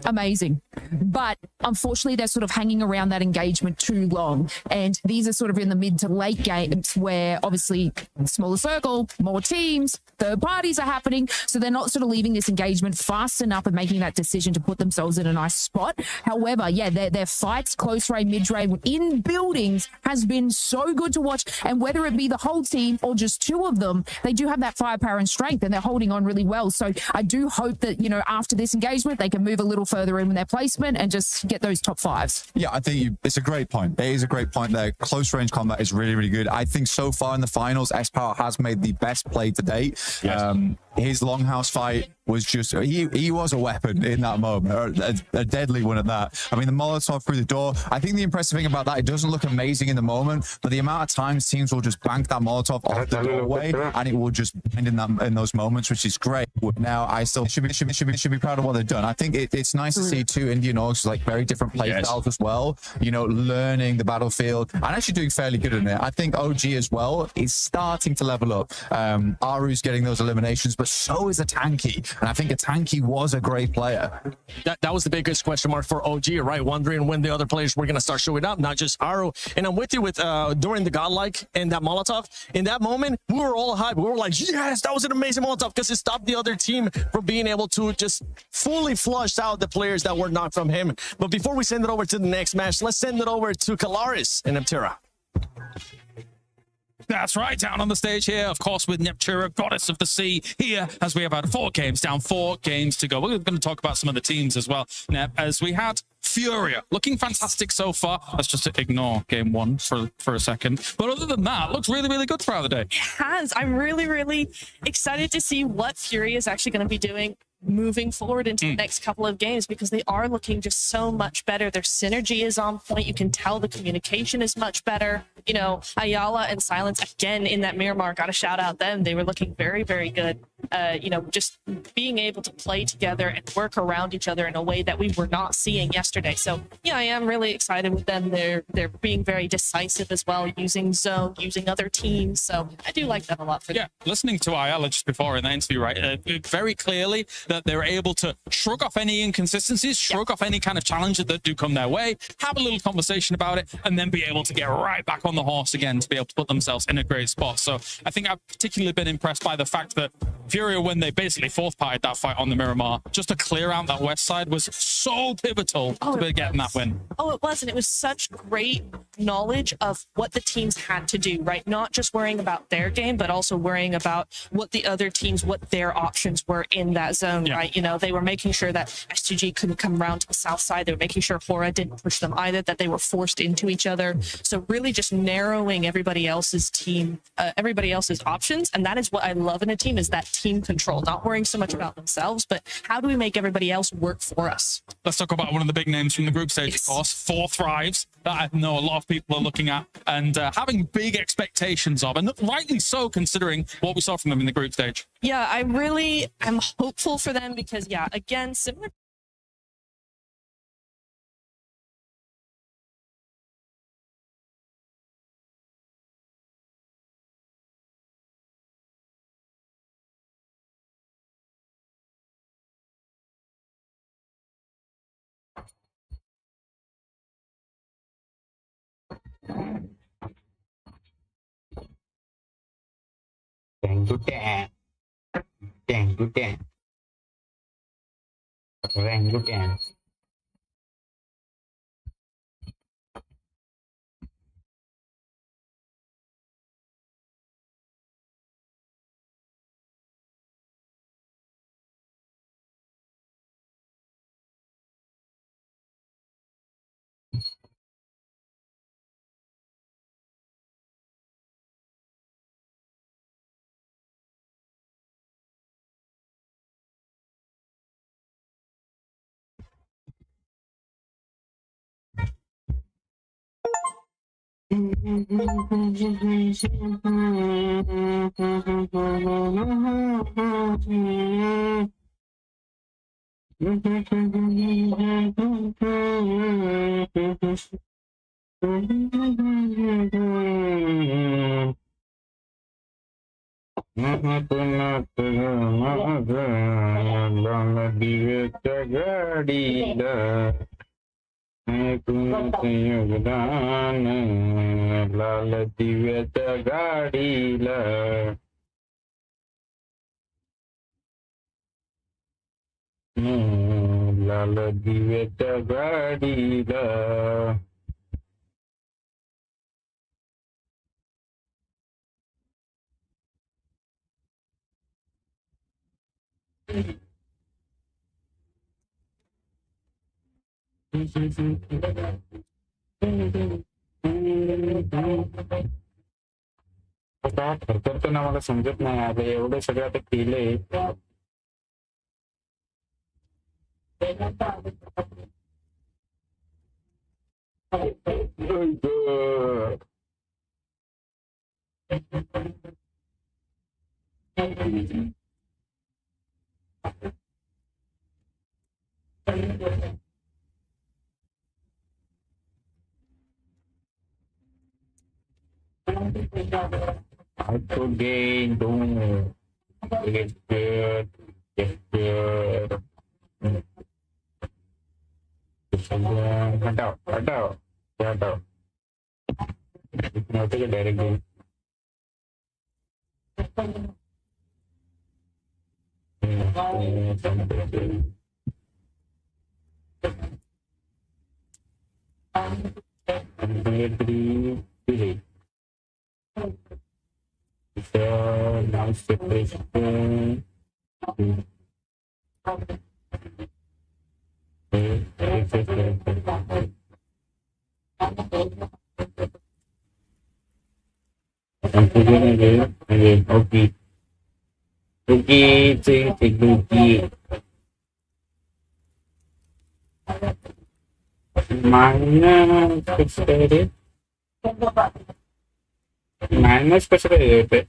amazing. But unfortunately, they're sort of hanging around that engagement too long. And these are sort of in the mid to late games where obviously smaller circle, more teams, third parties are happening. So they're not sort of leaving this engagement fast enough and making that decision to put themselves in a nice spot. However, yeah, their fights, close range, mid range, in buildings has been so good to watch. And whether it be the whole team or just 2 of them, they do have that firepower and strength and they're holding on really well. So I do hope that, you know, after this engagement, they can move a little further in with their placement and just get those top 5s. Yeah, I think it's a great point. It is a great point there. Close range combat is really, really good. I think so far in the finals, S-Power has made the best play to date. Yes. His Longhouse fight was just, he was a weapon in that moment, a deadly one at that. I mean, the Molotov through the door, I think the impressive thing about that, it doesn't look amazing in the moment, but the amount of times teams will just bank that Molotov off the doorway and it will just end in those moments, which is great. Now, I still should be proud of what they've done. I think it's nice to see 2 Indian orgs, like very different play styles as well, you know, learning the battlefield and actually doing fairly good in it. I think OG as well is starting to level up. Aru's getting those eliminations, but so is a Tanky. And I think a Tanky was a great player. That was the biggest question mark for OG, right? Wondering when the other players were going to start showing up, not just Aru. And I'm with you with during the Godlike and that Molotov. In that moment, we were all hyped. We were like, yes, that was an amazing Molotov because it stopped the other team from being able to just fully flush out the players that were not from him. But before we send it over to the next match, let's send it over to Kalaris and Aptera. That's right, down on the stage here, of course, with Neptura, Goddess of the Sea, here, as we have had 4 games down, 4 games to go. We're going to talk about some of the teams as well, Nep, as we had Furia, looking fantastic so far. Let's just ignore game 1 for a second. But other than that, looks really, really good throughout the day. It has. I'm really, really excited to see what Furia is actually going to be doing moving forward into the next couple of games because they are looking just so much better. Their synergy is on point. You can tell the communication is much better. You know, Ayala and Silence, again, in that Miramar, got to shout out them. They were looking very, very good. You know, just being able to play together and work around each other in a way that we were not seeing yesterday. So, yeah, I am really excited with them. They're being very decisive as well, using zone, using other teams. So I do like that a lot for them. Yeah, listening to Ayala just before in the interview, right, very clearly that they're able to shrug off any inconsistencies, shrug off any kind of challenges that do come their way, have a little conversation about it, and then be able to get right back on the horse again to be able to put themselves in a great spot. So I think I've particularly been impressed by the fact that Furia, when they basically fourth-partied that fight on the Miramar, just to clear out that west side was so pivotal to be getting that win. Oh, it was, and it was such great knowledge of what the teams had to do, right? Not just worrying about their game, but also worrying about what the other teams, what their options were in that zone, right? You know, they were making sure that S2G couldn't come around to the south side. They were making sure Hora didn't push them either, that they were forced into each other. So really just narrowing everybody else's team, everybody else's options. And that is what I love in a team, is that team control, not worrying so much about themselves, but how do we make everybody else work for us? Let's talk about one of the big names from the group stage, of course, Four Thrives, that I know a lot of people are looking at and having big expectations of, and rightly so considering what we saw from them in the group stage. Yeah, I really am hopeful for them because, yeah, again, similar. Dang to dang. Dang to dang. Dang to dang. योगदान लाल दिव्याच्या गाडीला लाल दिव्याच्या गाडीला आता खरखर ना मला समजत नाही आता एवढं सगळं आता केलंय I could gain doom. Get good. Get good. हटाओ हटाओ हटाओ इतना तो direct game now separation again okay okay minus कसं काय येते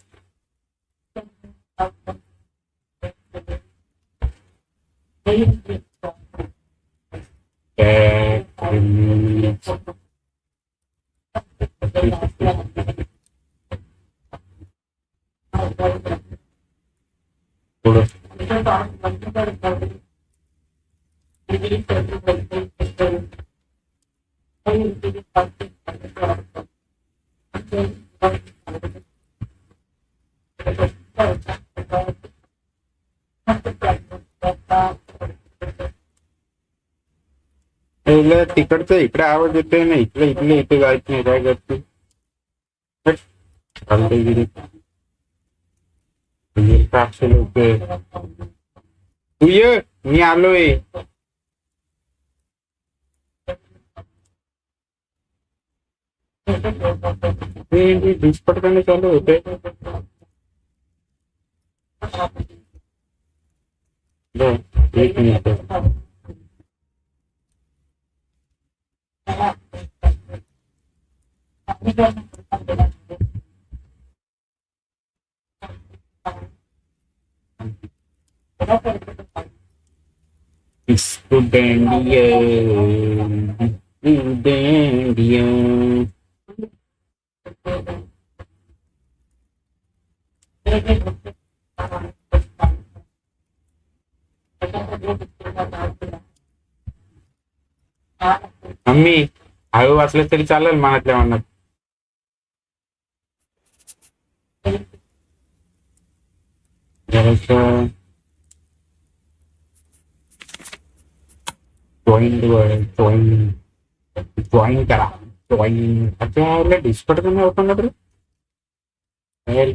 तिकडचं इकडे आवाज येतोय ना इकडे इकडे इथे जायचं नाही काय करते चालतगिरी तू ये मी आलोय दुष्पटकाने चालू होते एक मिनिट मम्मी हळू वाचलं तरी चालेल मनातल्या मनात जॉईन करा जॉईन अच्छा डिस्कॉर्ड पण ओपन कर अरे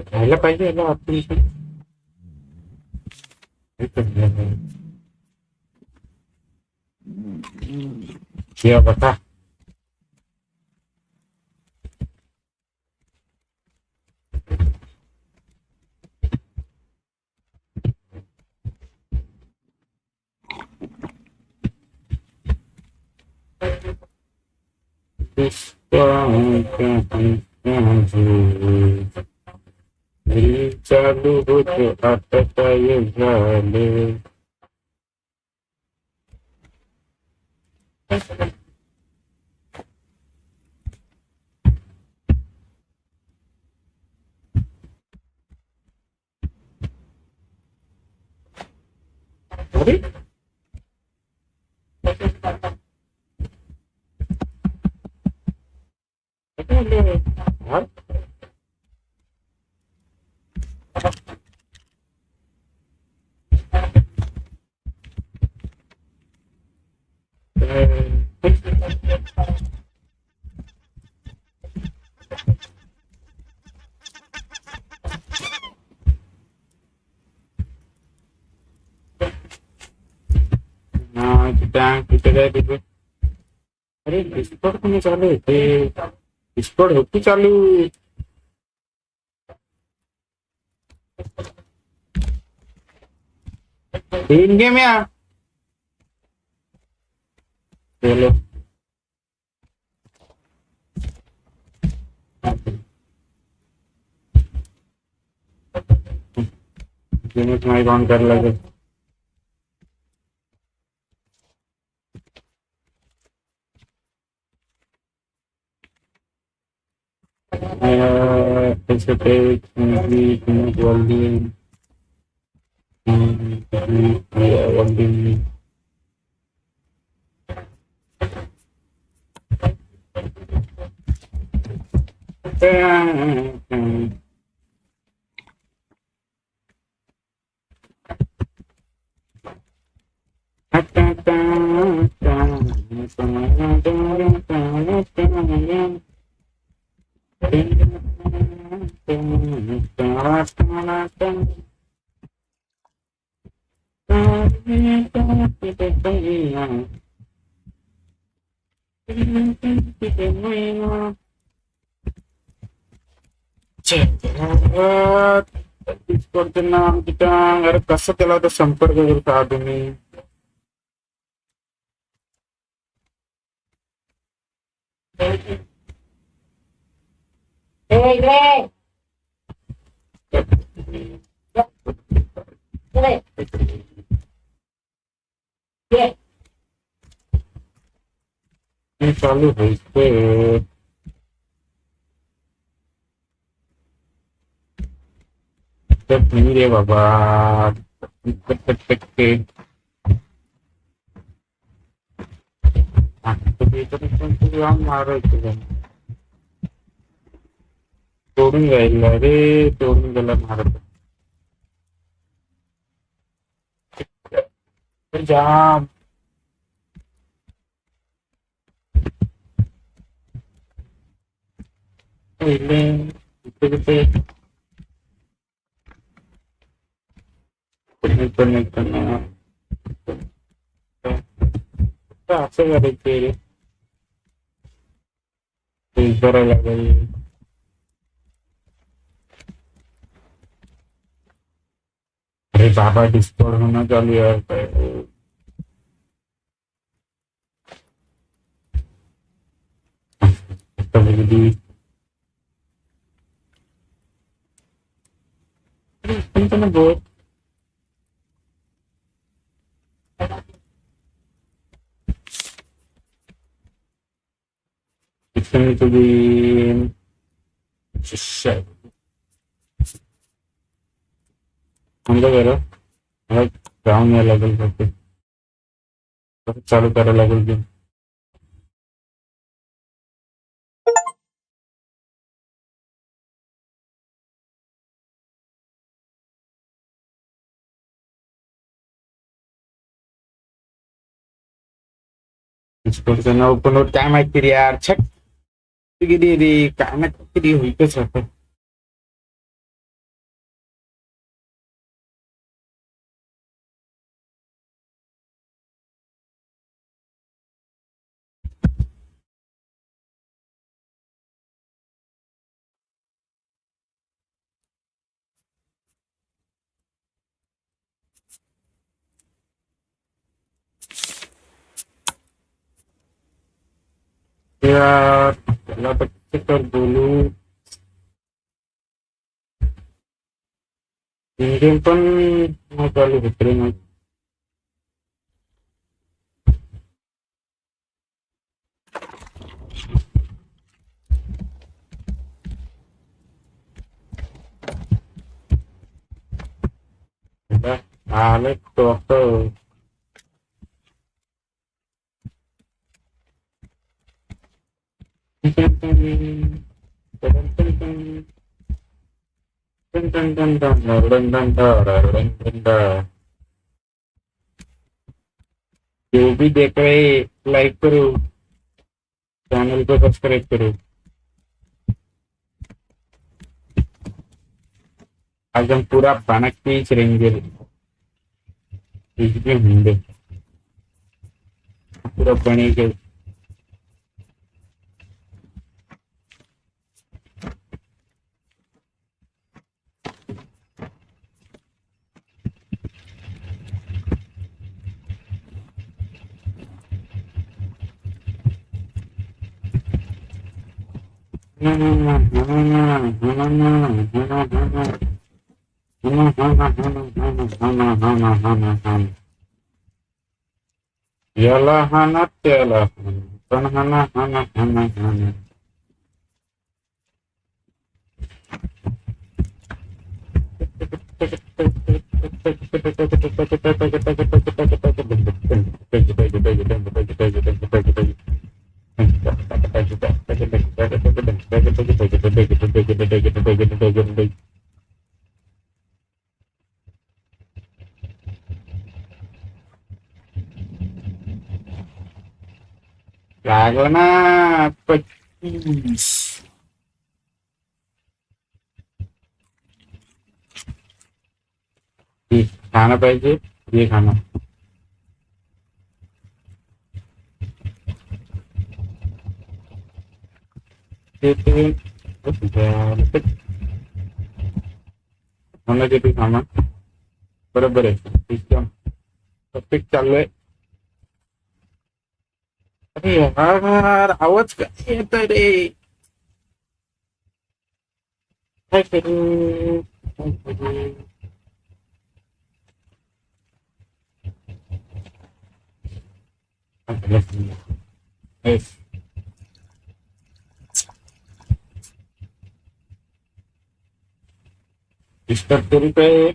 खायला पाहिजे याला आपण बता माझी दिल चालू होते आता काय झाले अरे What? kita dari अरे डिस्कॉर्ड कोणी चालू आहे ते डिस्कॉर्ड होती चालू तीन गेम या चलो माइक ऑन कर लगे participate in the welding welding Discord naam kita अरे कसं त्याला तर संपर्क करता तुम्ही चालू होते रे बाबा मारायचं तोडून जायला रे तोडून गेला मारत जाम connect करना असं करायचे रे करायला लागेल अरे बाबा डिस्कॉर्ड होना चालू यार बहुत it's going to be shit. हम लोग करो ग्राउंड में लेवल करते चालू करो लेवल गेम डिस्कॉर्ड करना ओपन और काय माहिती रे यार छट किती रे काय माहिती किती होईतच राहतं यार त्याला तर बोलू In-game पण नाही चालू दुसरी मॅच. आले तो असं जो भी देख रहे लाइक करो, चैनल को सब्सक्राइब करो. आज हम पूरा भनक पीच रेंगे, होंगे पूरा बने के. याला हाना त्याला पण हाना हाना हाना हाना. लागला ना 25. खाना पाहिजे ये खाना. मला किती खाना बरोबर आहे. सिस्टम परफेक्ट चालू आहे. अरे यार आवाज काय येत रे. काय करू काय करू. Yes. डिस्टर्ब करू काय.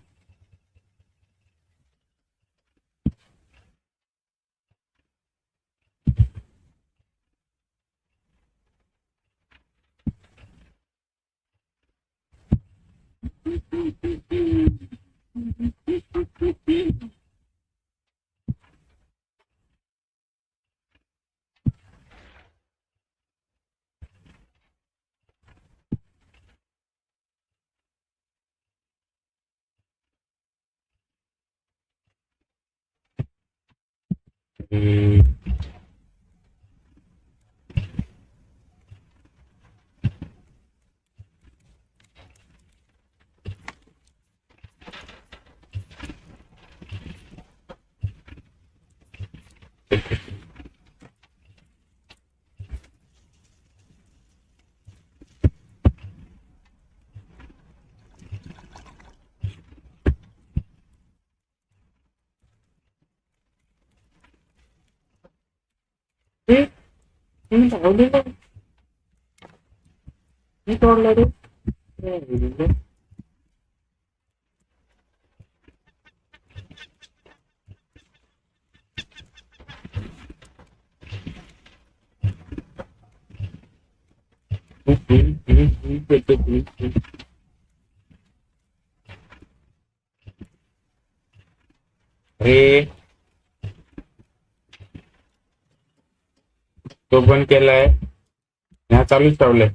ini tahu deh kan. Ini tolong deh. Ini तो पण केलाय. ह्या चालूच ठेवलंय.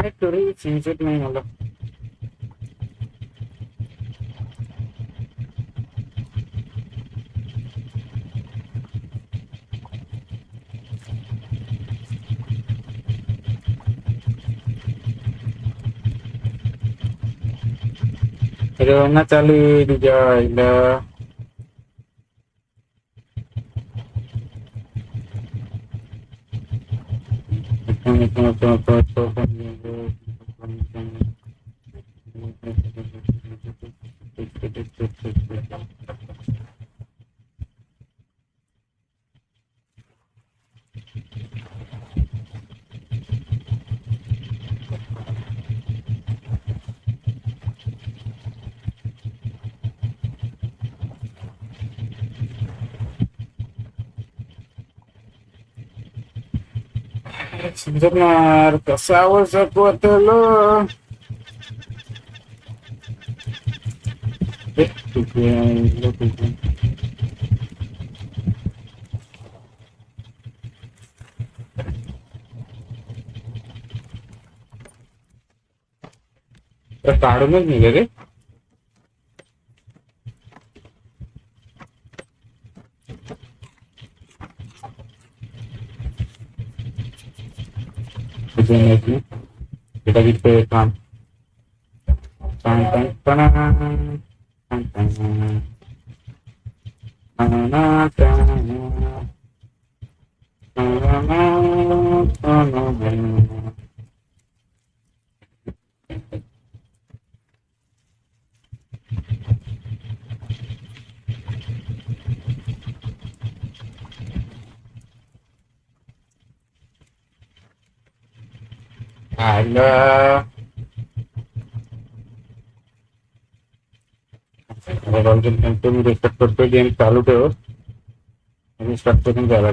काय करू समजत नाही मला. रेवणा चालू आहे तुझ्या आईला. समजणार कसावं सकवतलो. काढूनच निघे रे. kita gitu kan Halo. Kalau tentu restart करतो गेम चालू ठेव आणि स्टार्ट करून झाला.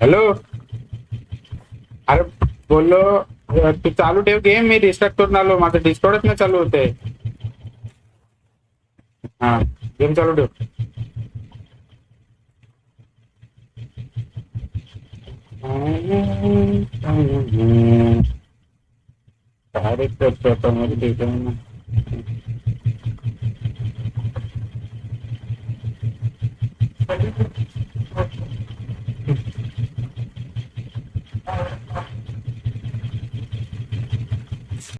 हॅलो अरे बोलो तू चालू ठेव गेम. मी रिस्टार्ट करून आलो. माझं डिस्कॉर्डच नाही चालू होते. हा गेम चालू ठेव. डायरेक्ट करतो आता मध्ये ठीक आहे.